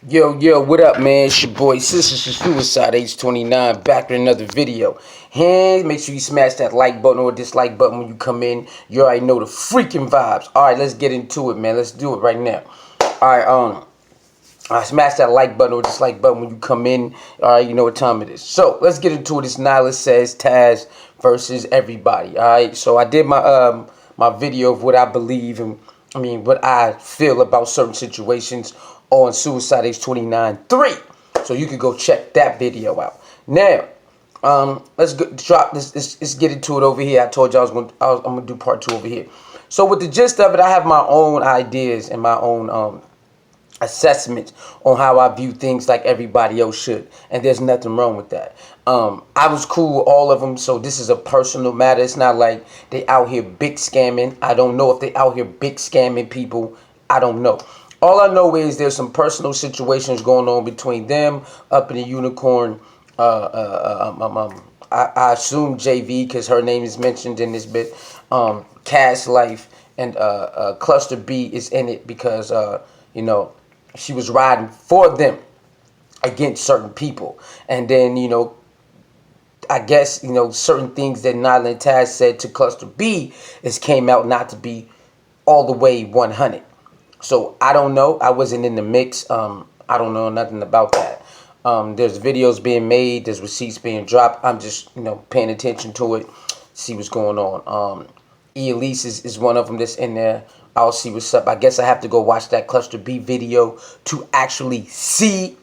Yo, what up, man? It's your boy, Sisters for Suicide, age 29, back with another video. And make sure you smash that like button or dislike button when you come in. You already know the freaking vibes. Alright, let's get into it, man. Let's do it right now. Alright, smash that like button or dislike button when you come in. Alright, you know what time it is. So, let's get into it. It's Nylah says Taz versus everybody. Alright, so I did my my video of what I believe and what I feel about certain situations on Suicide Age 29 3. So you can go check that video out. Now, let's get into it over here. I told you I'm gonna do part 2 over here. So with the gist of it, I have my own ideas and my own assessments on how I view things like everybody else should, and there's nothing wrong with that. I was cool with all of them, so this is a personal matter. It's not like they out here big scamming. I don't know if they out here big scamming people. I don't know. All I know is there's some personal situations going on between them up in the Unicorn. I assume JV because her name is mentioned in this bit. Cash Life and Cluster B is in it because you know, she was riding for them against certain people, and then I guess certain things that Nylah and Taz said to Cluster B came out not to be all the way 100. So I don't know. I wasn't in the mix. I don't know nothing about that. There's videos being made. There's receipts being dropped. I'm just paying attention to it, see what's going on. E.Alyce is one of them that's in there. I'll see what's up. I guess I have to go watch that Cluster B video to actually see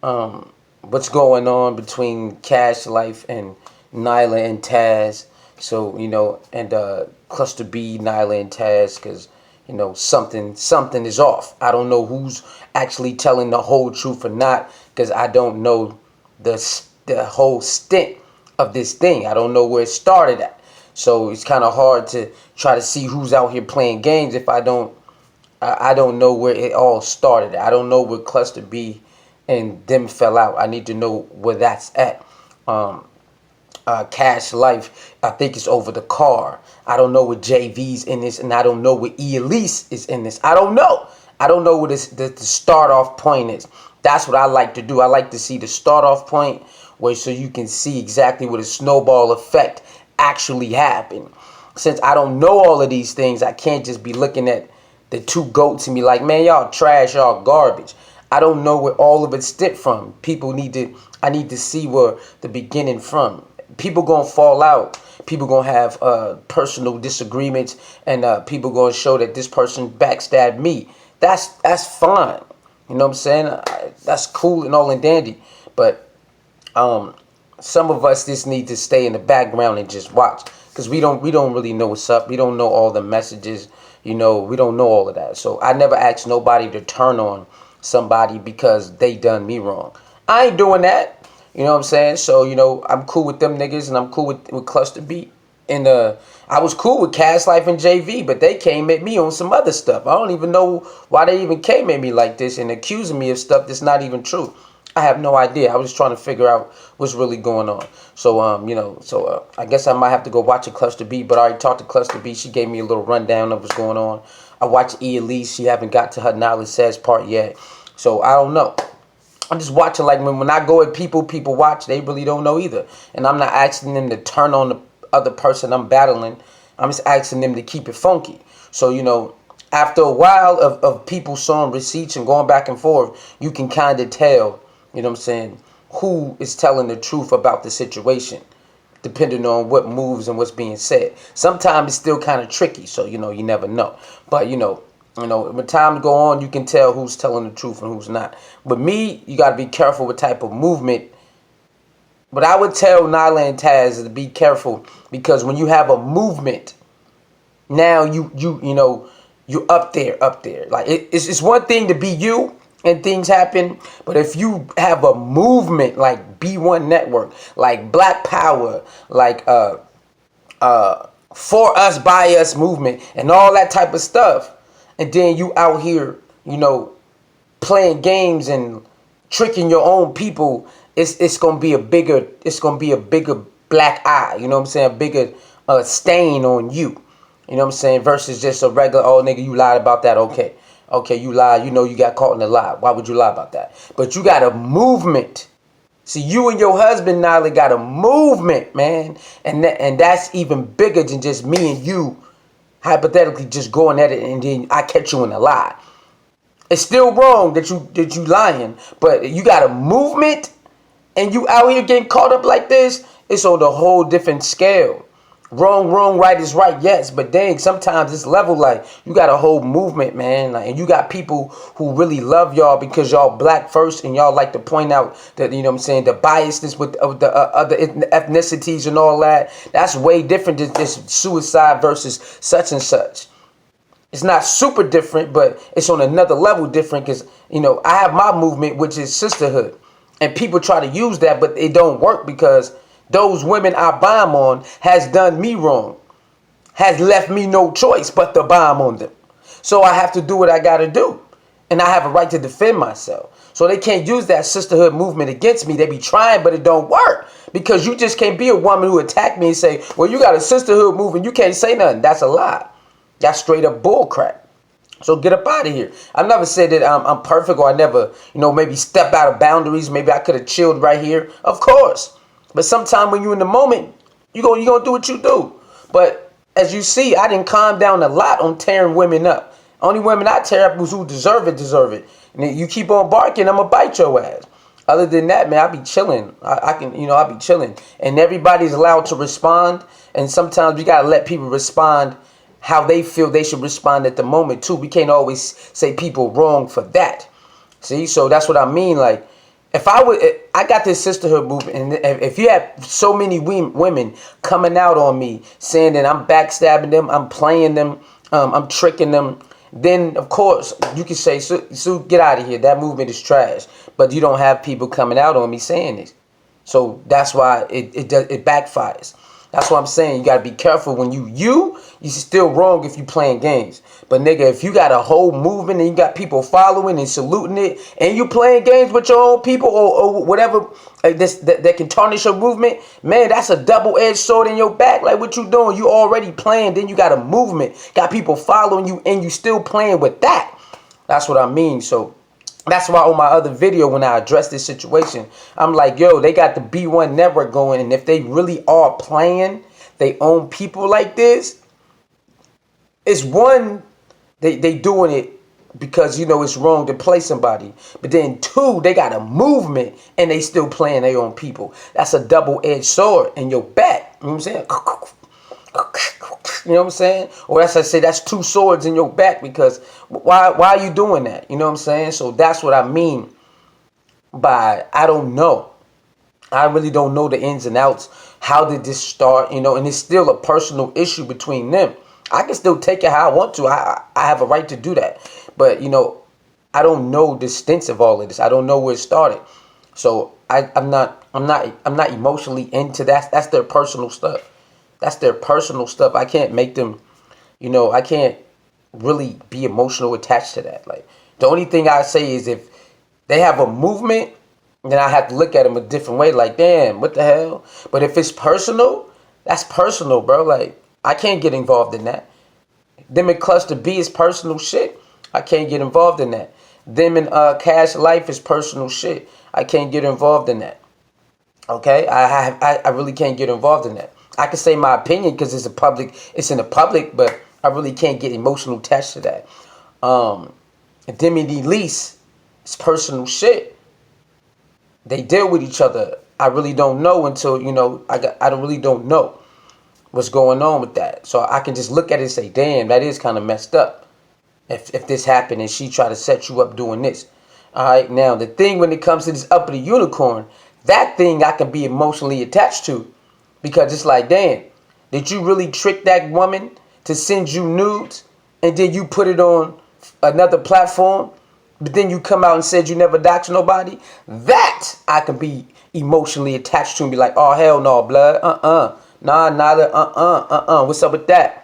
what's going on between Cash Life and Nylah and Taz. So and Cluster B, Nylah and Taz, because something is off. I don't know who's actually telling the whole truth or not, because I don't know the whole stint of this thing. I don't know where it started at. So it's kind of hard to try to see who's out here playing games if I don't know where it all started. I don't know where Cluster B and them fell out. I need to know where that's at. Cash Life, I think it's over the car. I don't know what JV's in this, and I don't know what E.Alyce is in this. I don't know. I don't know what the start off point is. That's what I like to do. I like to see the start off point so you can see exactly what a snowball effect actually happened. Since I don't know all of these things, I can't just be looking at the two goats and be like, man, y'all trash, y'all garbage. I don't know where all of it stemmed from. I need to see where the beginning from. People gonna fall out. People gonna have personal disagreements, and people gonna show that this person backstabbed me. That's fine. You know what I'm saying? That's cool and all and dandy. But some of us just need to stay in the background and just watch, because we don't really know what's up. We don't know all the messages. We don't know all of that. So I never asked nobody to turn on somebody because they done me wrong. I ain't doing that. You know what I'm saying? So, I'm cool with them niggas, and I'm cool with Cluster B. And I was cool with Cash Life and JV, but they came at me on some other stuff. I don't even know why they even came at me like this and accusing me of stuff that's not even true. I have no idea. I was just trying to figure out what's really going on. So, I guess I might have to go watch a Cluster B, but I already talked to Cluster B. She gave me a little rundown of what's going on. I watched E.Alyce. She haven't got to her Nylah Says part yet. So, I don't know. I'm just watching, like when I go at people watch, they really don't know either. And I'm not asking them to turn on the other person I'm battling. I'm just asking them to keep it funky. So, after a while of people showing receipts and going back and forth, you can kind of tell, you know what I'm saying, who is telling the truth about the situation, depending on what moves and what's being said. Sometimes it's still kind of tricky, so, you never know. But, when time go on, you can tell who's telling the truth and who's not. But me, you got to be careful what type of movement. But I would tell Nylah and Taz to be careful, because when you have a movement, now you're up there. Like it's one thing to be you and things happen, but if you have a movement like B1 Network, like Black Power, like For Us By Us movement, and all that type of stuff, and then you out here, playing games and tricking your own people, it's gonna be a bigger black eye. You know what I'm saying? A bigger stain on you. You know what I'm saying? Versus just a regular, oh nigga, you lied about that. Okay, Okay, you lied. You know you got caught in a lie. Why would you lie about that? But you got a movement. See, you and your husband, Nylah, got a movement, man. And that's even bigger than just me and you hypothetically just going at it and then I catch you in a lie. It's still wrong that you lying, but you got a movement and you out here getting caught up like this. It's on a whole different scale. Wrong, right is right, yes, but dang, sometimes it's level like you got a whole movement, man, like, and you got people who really love y'all because y'all black first, and y'all like to point out that, you know what I'm saying, the biasness with the other ethnicities and all that. That's way different than this suicide versus such and such. It's not super different, but it's on another level different because, you know, I have my movement, which is sisterhood, and people try to use that, but it don't work because those women I bomb on has done me wrong, has left me no choice but to bomb on them. So I have to do what I got to do. And I have a right to defend myself. So they can't use that sisterhood movement against me. They be trying, but it don't work. Because you just can't be a woman who attack me and say, well, you got a sisterhood movement, you can't say nothing. That's a lie. That's straight up bull crap. So get up out of here. I never said that I'm perfect, or I never, you know, maybe step out of boundaries. Maybe I could have chilled right here. Of course. But sometimes when you're in the moment, you gonna do what you do. But as you see, I didn't calm down a lot on tearing women up. Only women I tear up was who deserve it. And you keep on barking, I'm gonna bite your ass. Other than that, man, I be chilling. I be chilling. And everybody's allowed to respond. And sometimes we gotta let people respond how they feel they should respond at the moment too. We can't always say people wrong for that. See, so that's what I mean. Like, if I got this sisterhood movement, and if you have so many women coming out on me saying that I'm backstabbing them, I'm playing them, I'm tricking them, then of course you can say, Sue, get out of here. That movement is trash. But you don't have people coming out on me saying this. So that's why it backfires. That's what I'm saying. You got to be careful when you're still wrong if you playing games. But nigga, if you got a whole movement and you got people following and saluting it, and you playing games with your own people or whatever that can tarnish your movement, man, that's a double-edged sword in your back. Like, what you doing? You already playing, then you got a movement, got people following you, and you still playing with that. That's what I mean. So that's why on my other video, when I addressed this situation, I'm like, yo, they got the B1 network going, and if they really are playing they own people like this, it's one, they doing it because, you know, it's wrong to play somebody. But then two, they got a movement and they still playing their own people. That's a double-edged sword in your back. You know what I'm saying? You know what I'm saying? Or as I say, that's two swords in your back, because why are you doing that? You know what I'm saying? So that's what I mean by I don't know. I really don't know the ins and outs. How did this start? You know, and it's still a personal issue between them. I can still take it how I want to. I have a right to do that. But, you know, I don't know the stints of all of this. I don't know where it started. So I'm not emotionally into that. That's their personal stuff. That's their personal stuff. I can't make them, you know, I can't really be emotional attached to that. Like, the only thing I say is if they have a movement, then I have to look at them a different way. Like, damn, what the hell? But if it's personal, that's personal, bro. Like, I can't get involved in that. Them in Cluster B is personal shit. I can't get involved in that. Them in Cash Life is personal shit. I can't get involved in that. Okay? I really can't get involved in that. I can say my opinion because it's in the public, but I really can't get emotional attached to that. Them and E.Alyce, it's personal shit. They deal with each other. I really don't know until, you know, I really don't know what's going on with that. So I can just look at it and say, damn, that is kind of messed up. If this happened and she tried to set you up doing this. All right, now the thing when it comes to this uppity unicorn, that thing I can be emotionally attached to, because it's like, damn, did you really trick that woman to send you nudes and then you put it on another platform, but then you come out and said you never doxed nobody? That I can be emotionally attached to and be like, oh, hell no, blood. Nah, neither. What's up with that?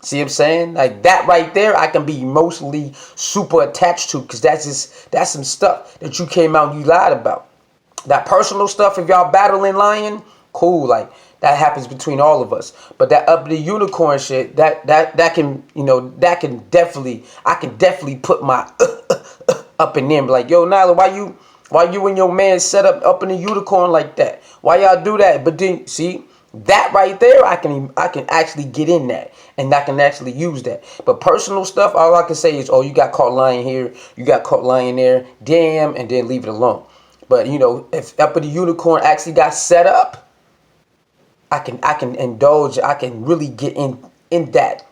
See what I'm saying? Like, that right there, I can be emotionally super attached to, because that's some stuff that you came out and you lied about. That personal stuff, if y'all battling lying, cool. Like, That happens between all of us. But that uppity unicorn shit, that can, that can definitely, I can definitely put my up in there and be like, yo, Nylah, why you and your man set up in the unicorn like that? Why y'all do that? But then, see, that right there, I can actually get in that, and I can actually use that. But personal stuff, all I can say is, oh, you got caught lying here, you got caught lying there, damn, and then leave it alone. But if uppity unicorn actually got set up, I can indulge. I can really get in that.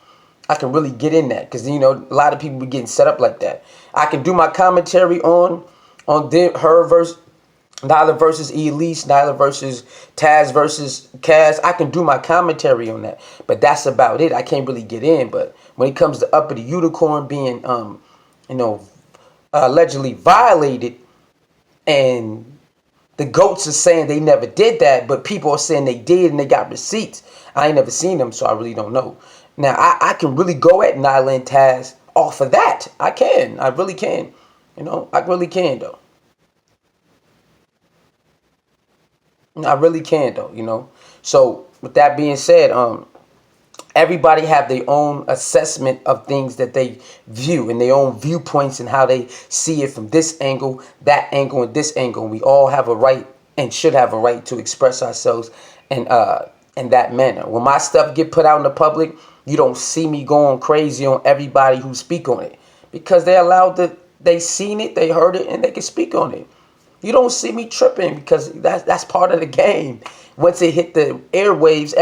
I can really get in that because a lot of people be getting set up like that. I can do my commentary on her versus Nylah versus E.Alyce, Nylah versus Taz versus Cass. I can do my commentary on that, but that's about it. I can't really get in. But when it comes to uppity unicorn being allegedly violated, and the GOATs are saying they never did that, but people are saying they did and they got receipts. I ain't never seen them, so I really don't know. Now, I can really go at Nylah and Taz off of that. I can. I really can. I really can, though. I really can, though, So, with that being said, everybody have their own assessment of things that they view and their own viewpoints and how they see it from this angle, that angle, and this angle. We all have a right and should have a right to express ourselves in that manner. When my stuff get put out in the public, you don't see me going crazy on everybody who speak on it because they allowed they seen it, they heard it, and they can speak on it. You don't see me tripping because that's part of the game. Once it hit the airwaves,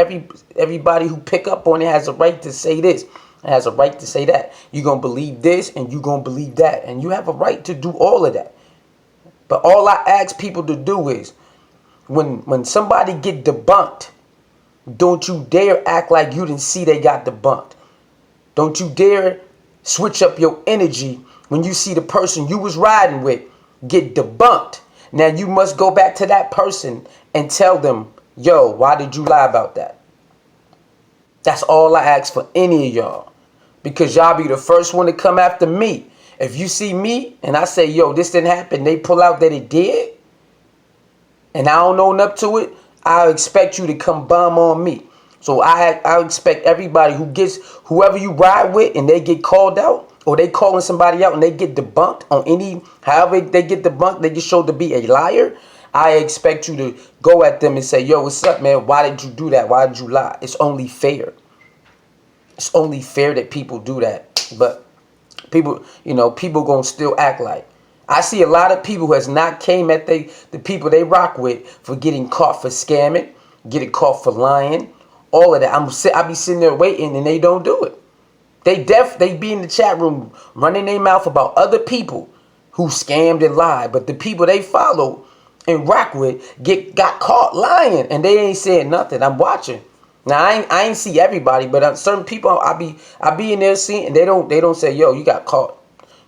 everybody who pick up on it has a right to say this, has a right to say that. You're going to believe this and you're going to believe that. And you have a right to do all of that. But all I ask people to do is, when somebody get debunked, don't you dare act like you didn't see they got debunked. Don't you dare switch up your energy when you see the person you was riding with get debunked. Now you must go back to that person and tell them, yo, why did you lie about that? That's all I ask for any of y'all. Because y'all be the first one to come after me. If you see me and I say, yo, this didn't happen, they pull out that it did, and I don't own up to it, I expect you to come bomb on me. So I expect everybody whoever you ride with and they get called out, or they calling somebody out and they get debunked on however they get debunked, they get showed to be a liar. I expect you to go at them and say, yo, what's up, man? Why did you do that? Why did you lie? It's only fair. It's only fair that people do that. But people, people gonna still act like. I see a lot of people who has not came at the people they rock with for getting caught for scamming, getting caught for lying, all of that. I be sitting there waiting and they don't do it. They be in the chat room running their mouth about other people who scammed and lied, but the people they follow and rock with got caught lying and they ain't saying nothing. I'm watching. Now I ain't see everybody, but certain people I be in there seeing, and they don't say, yo, you got caught.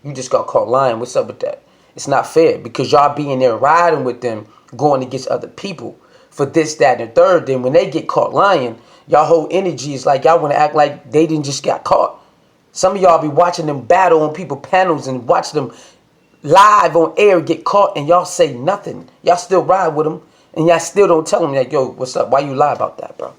You just got caught lying. What's up with that? It's not fair because y'all be in there riding with them, going against other people for this, that, and the third. Then when they get caught lying, y'all whole energy is like y'all want to act like they didn't just got caught. Some of y'all be watching them battle on people panels and watch them live on air get caught and y'all say nothing. Y'all still ride with them and y'all still don't tell them like, yo, what's up? Why you lie about that, bro?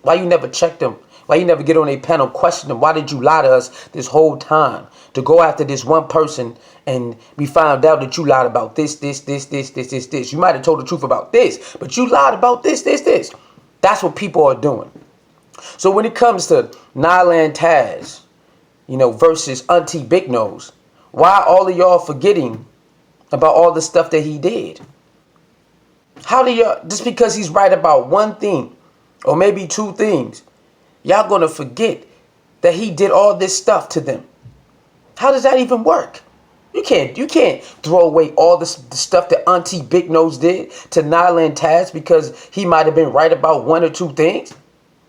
Why you never check them? Why you never get on a panel, question them? Why did you lie to us this whole time? To go after this one person and we found out that you lied about this. You might have told the truth about this, but you lied about this. That's what people are doing. So when it comes to Nylah and Taz, versus Auntie Big Nose, why all of y'all forgetting about all the stuff that he did? How do y'all, just because he's right about one thing or maybe two things, y'all gonna forget that he did all this stuff to them? How does that even work? You can't throw away all the stuff that Auntie Big Nose did to Nylah and Taz because he might have been right about one or two things.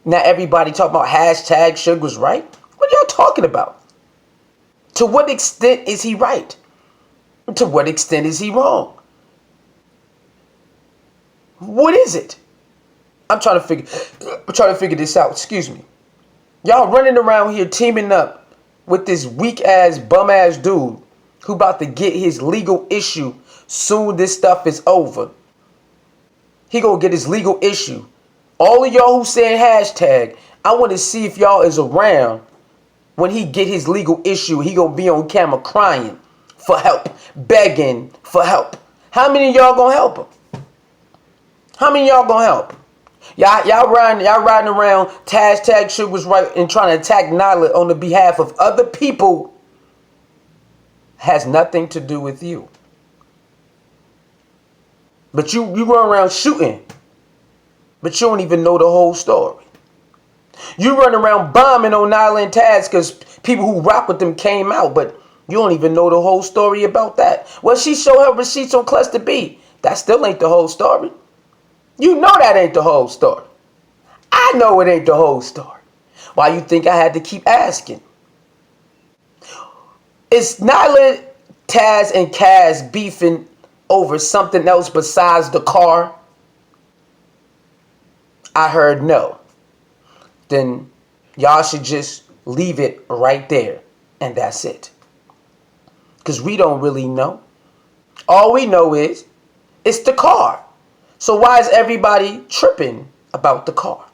Now everybody talking about hashtag Suge was right. What are y'all talking about? To what extent is he right? To what extent is he wrong? What is it? I'm trying to figure this out. Excuse me. Y'all running around here teaming up with this weak ass bum ass dude who about to get his legal issue soon this stuff is over. He gonna get his legal issue All of y'all who saying hashtag, I want to see if y'all is around when he get his legal issue. He gonna be on camera crying for help, begging for help. How many of y'all gonna help him? How many of y'all gonna help? Y'all riding around, hashtag shit was right and trying to attack Nylah on the behalf of other people. Has nothing to do with you. But you run around shooting, but you don't even know the whole story. You run around bombing on Nylah and Taz because people who rock with them came out, but you don't even know the whole story about that. Well, she showed her receipts on Cluster B. That still ain't the whole story. You know that ain't the whole story. I know it ain't the whole story. Why you think I had to keep asking? Is Nylah, Taz, and Kaz beefing over something else besides the car? I heard no. Then y'all should just leave it right there, and that's it. Because we don't really know. All we know is it's the car. So why is everybody tripping about the car?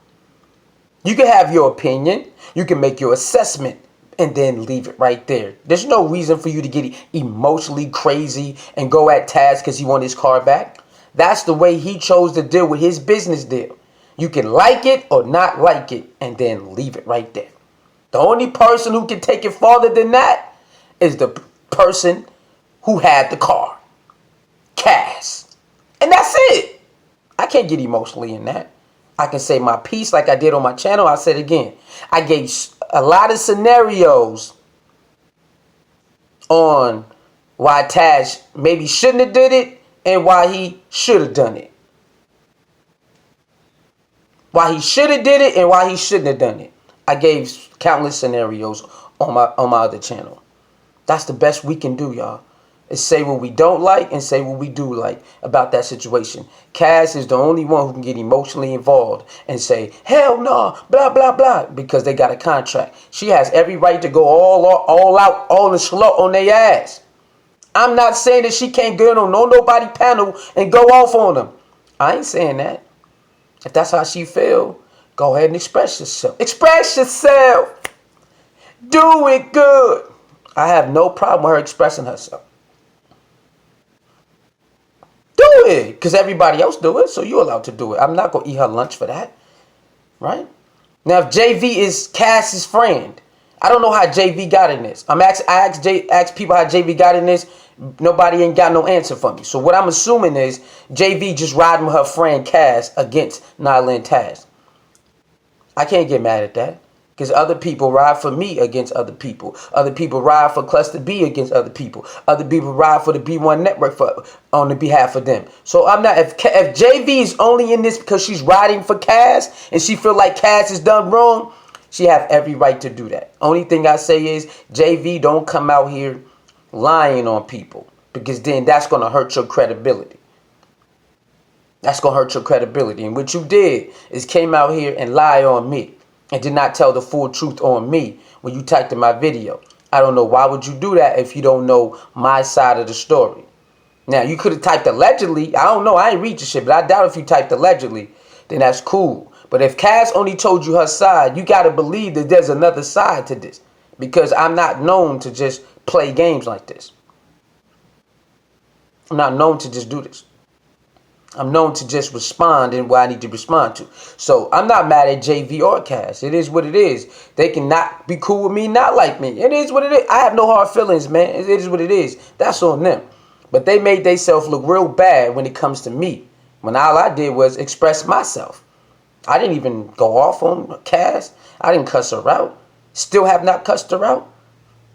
You can have your opinion, you can make your assessment, and then leave it right there. There's no reason for you to get emotionally crazy and go at Taz because he won his car back. That's the way he chose to deal with his business deal. You can like it or not like it, and then leave it right there. The only person who can take it farther than that is the person who had the car. Cass. And that's it. I can't get emotionally in that. I can say my piece like I did on my channel. I said again, I gave a lot of scenarios on why Taz maybe shouldn't have did it and why he should have done it. Why he should have did it and why he shouldn't have done it. I gave countless scenarios on my other channel. That's the best we can do, y'all. Is say what we don't like and say what we do like about that situation. Cass is the only one who can get emotionally involved and say, hell no, blah, blah, blah, because they got a contract. She has every right to go all out, all the slot on their ass. I'm not saying that she can't get on nobody panel and go off on them. I ain't saying that. If that's how she feel, go ahead and express yourself. Express yourself. Do it good. I have no problem with her expressing herself. Do it, because everybody else do it, so you're allowed to do it. I'm not going to eat her lunch for that, right? Now, if JV is Cass's friend, I don't know how JV got in this. I asked people how JV got in this. Nobody ain't got no answer for me. So what I'm assuming is JV just riding with her friend Cass against Nylah and Taz. I can't get mad at that. Because other people ride for me against other people. Other people ride for Cluster B against other people. Other people ride for the B1 network on the behalf of them. So I'm not, if JV is only in this because she's riding for Cass and she feel like Cass is done wrong, she have every right to do that. Only thing I say is JV don't come out here lying on people, because then that's going to hurt your credibility. That's going to hurt your credibility. And what you did is came out here and lie on me. And did not tell the full truth on me when you typed in my video. I don't know, why would you do that if you don't know my side of the story? Now, you could have typed allegedly. I don't know. I ain't read the shit, but I doubt if you typed allegedly, then that's cool. But if Cass only told you her side, you got to believe that there's another side to this. Because I'm not known to just play games like this. I'm not known to just do this. I'm known to just respond in what I need to respond to. So I'm not mad at JV or Cass. It is what it is. They can not be cool with me, not like me. It is what it is. I have no hard feelings, man. It is what it is. That's on them. But they made themselves look real bad when it comes to me. When all I did was express myself. I didn't even go off on Cass. I didn't cuss her out. Still have not cussed her out.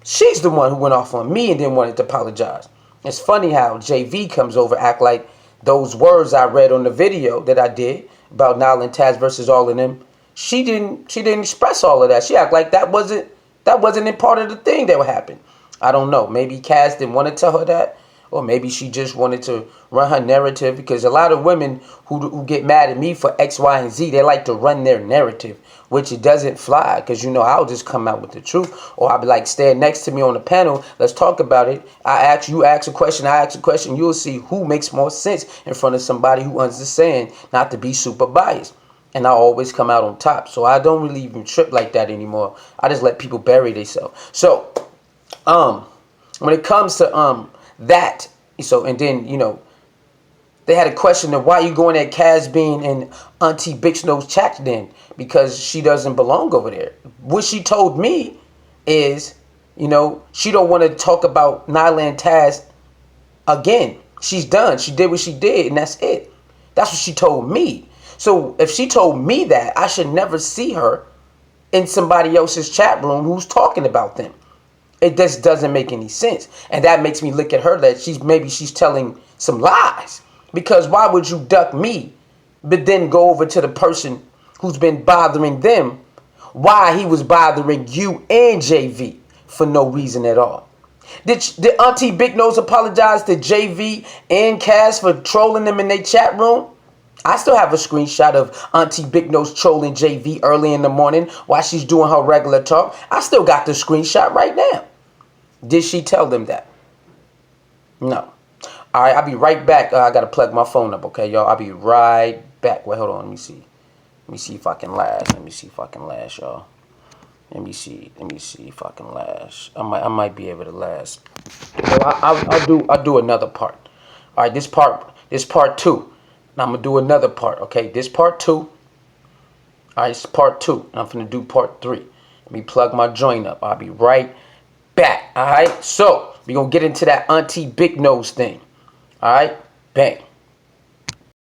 She's the one who went off on me and then wanted to apologize. It's funny how JV comes over, act like those words I read on the video that I did about Nylah and Taz versus all of them, she didn't express all of that. She act like that wasn't in part of the thing that would happen. I don't know. Maybe Cass didn't want to tell her that, or maybe she just wanted to run her narrative, because a lot of women who get mad at me for X, Y, and Z, they like to run their narrative, which it doesn't fly, because, you know, I'll just come out with the truth, or I'll be like, stand next to me on the panel, let's talk about it. You ask a question, I ask a question, you'll see who makes more sense in front of somebody who understands not to be super biased. and I always come out on top. So I don't really even trip like that anymore. I just let people bury themselves. So when it comes to that, so and then they had a question of why you going at Kaz Bean and Auntie Big Snow's chat then, because she doesn't belong over there. What she told me is, she don't want to talk about Nylah and Taz again. She's done. She did what she did, and that's it. That's what she told me. So if she told me that, I should never see her in somebody else's chat room who's talking about them. It just doesn't make any sense. And that makes me look at her that she's telling some lies. Because why would you duck me, but then go over to the person who's been bothering them, why he was bothering you and JV for no reason at all? Did Auntie Big Nose apologize to JV and Cass for trolling them in their chat room? I still have a screenshot of Auntie Big Nose trolling JV early in the morning while she's doing her regular talk. I still got the screenshot right now. Did she tell them that? No. All right, I'll be right back. I got to plug my phone up, okay, y'all? I'll be right back. Wait, hold on. Let me see. Let me see if I can last. Let me see if I can last, y'all. Let me see if I can last. I might be able to last. Well, I'll do another part. All right, this part 2. Now I'm gonna do another part. Okay, this part 2. All right, it's part 2. And I'm gonna do part 3. Let me plug my joint up. I'll be right back. All right, so we're gonna get into that Auntie Big Nose thing. All right, bang.